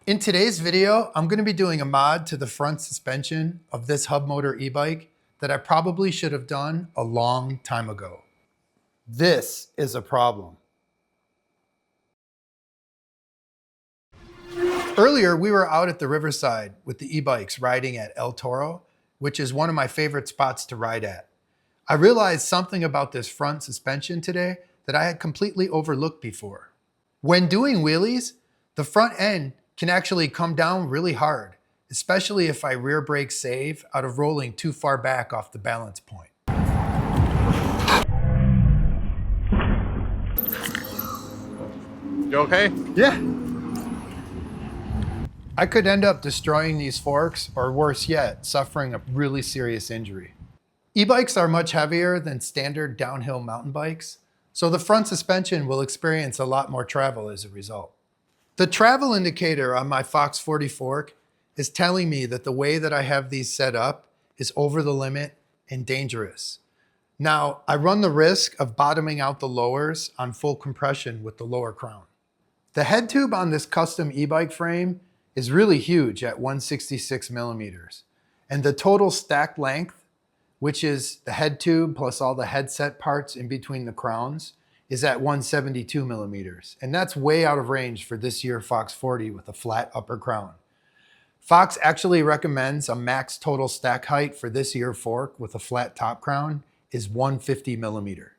In today's video, I'm going to be doing a mod to the front suspension of this hub motor e-bike that I probably should have done a long time ago. This is a problem. Earlier, we were out at the riverside with the e-bikes riding at El Toro, which is one of my favorite spots to ride at. I realized something about this front suspension today that I had completely overlooked before. When doing wheelies, the front end can actually come down really hard, especially if I rear brake save out of rolling too far back off the balance point. You okay? Yeah. I could end up destroying these forks, or worse yet, suffering a really serious injury. E-bikes are much heavier than standard downhill mountain bikes, so the front suspension will experience a lot more travel as a result. The travel indicator on my FOX40 fork is telling me that the way that I have these set up is over the limit and dangerous. Now, I run the risk of bottoming out the lowers on full compression with the lower crown. The head tube on this custom e-bike frame is really huge at 166 millimeters, and the total stacked length, which is the head tube plus all the headset parts in between the crowns, is at 172 millimeters. And that's way out of range for this year FOX40 with a flat upper crown. Fox actually recommends a max total stack height for this year fork with a flat top crown is 150 millimeter.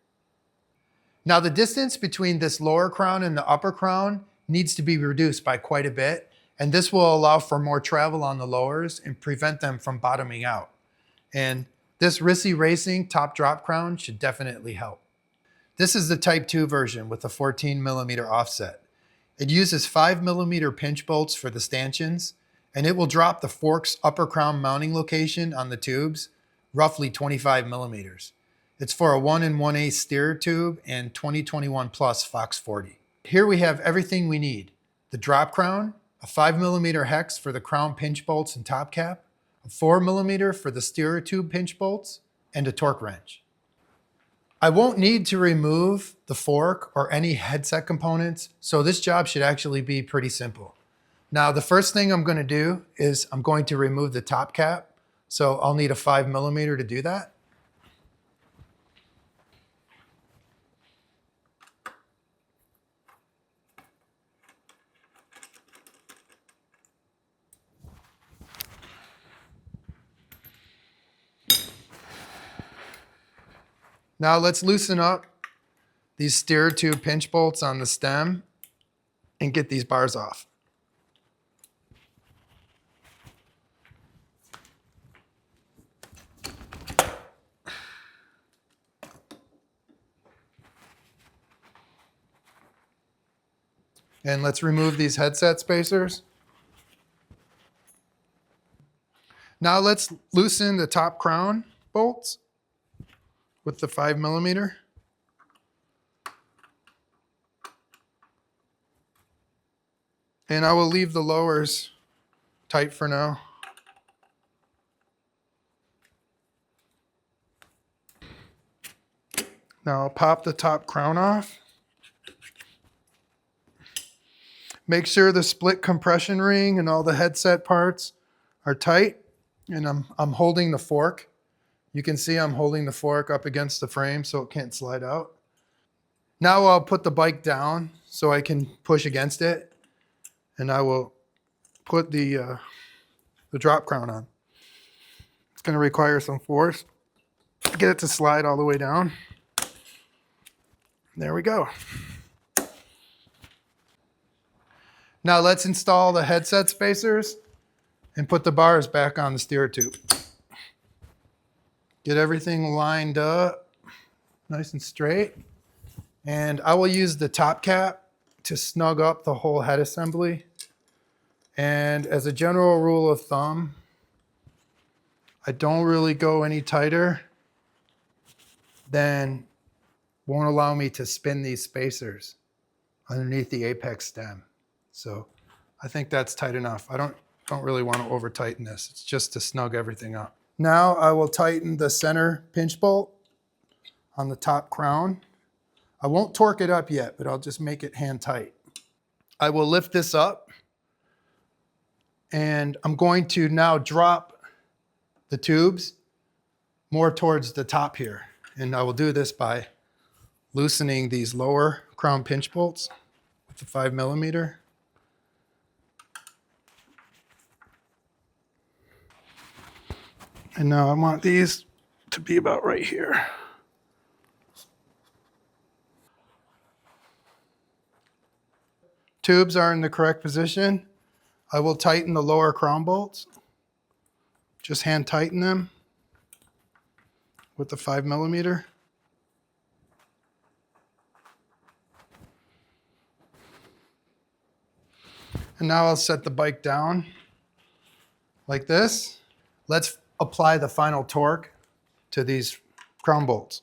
Now the distance between this lower crown and the upper crown needs to be reduced by quite a bit, and this will allow for more travel on the lowers and prevent them from bottoming out. And this Rissy Racing top drop crown should definitely help. This is the Type 2 version with a 14 millimeter offset. It uses 5 millimeter pinch bolts for the stanchions, and it will drop the fork's upper crown mounting location on the tubes roughly 25 millimeters. It's for a 1 1/8 steer tube and 2021 plus FOX40. Here we have everything we need. The drop crown, a 5 millimeter hex for the crown pinch bolts and top cap, a 4 millimeter for the steerer tube pinch bolts, and a torque wrench. I won't need to remove the fork or any headset components, so this job should actually be pretty simple. Now, the first thing I'm going to do is I'm going to remove the top cap, so I'll need a 5 millimeter to do that. Now let's loosen up these steer tube pinch bolts on the stem and get these bars off. And let's remove these headset spacers. Now let's loosen the top crown bolts with the 5 millimeter. And I will leave the lowers tight for now. Now I'll pop the top crown off. Make sure the split compression ring and all the headset parts are tight. And I'm holding the fork. You can see I'm holding the fork up against the frame so it can't slide out. Now I'll put the bike down so I can push against it, and I will put the drop crown on. It's going to require some force to get it to slide all the way down. There we go. Now let's install the headset spacers and put the bars back on the steer tube. Get everything lined up nice and straight. And I will use the top cap to snug up the whole head assembly. And as a general rule of thumb, I don't really go any tighter than won't allow me to spin these spacers underneath the apex stem. So I think that's tight enough. I don't really want to over tighten this. It's just to snug everything up. Now I will tighten the center pinch bolt on the top crown. I won't torque it up yet, but I'll just make it hand tight. I will lift this up And I'm going to now drop the tubes more towards the top here. And I will do this by loosening these lower crown pinch bolts with the 5mm. And now I want these to be about right here. Tubes are in the correct position. I will tighten the lower crown bolts. Just hand tighten them with the 5mm. And now I'll set the bike down like this. Let's apply the final torque to these crown bolts.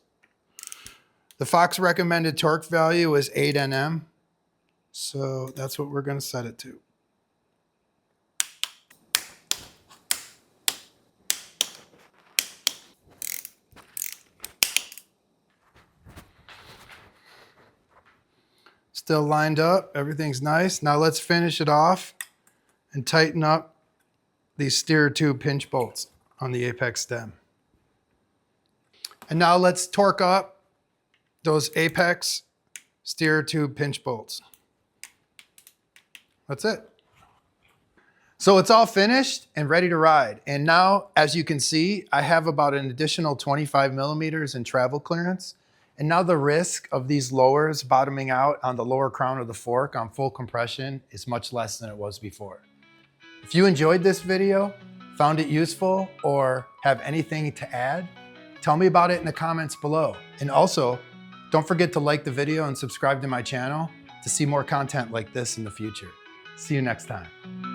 The Fox recommended torque value is 8 Nm. So that's what we're going to set it to. Still lined up, everything's nice. Now let's finish it off and tighten up these steer tube pinch bolts on the apex stem. And now let's torque up those apex steer tube pinch bolts. That's it. So it's all finished and ready to ride. And now, as you can see, I have about an additional 25mm in travel clearance. And now the risk of these lowers bottoming out on the lower crown of the fork on full compression is much less than it was before. If you enjoyed this video, found it useful, or have anything to add, tell me about it in the comments below. And also, don't forget to like the video and subscribe to my channel to see more content like this in the future. See you next time.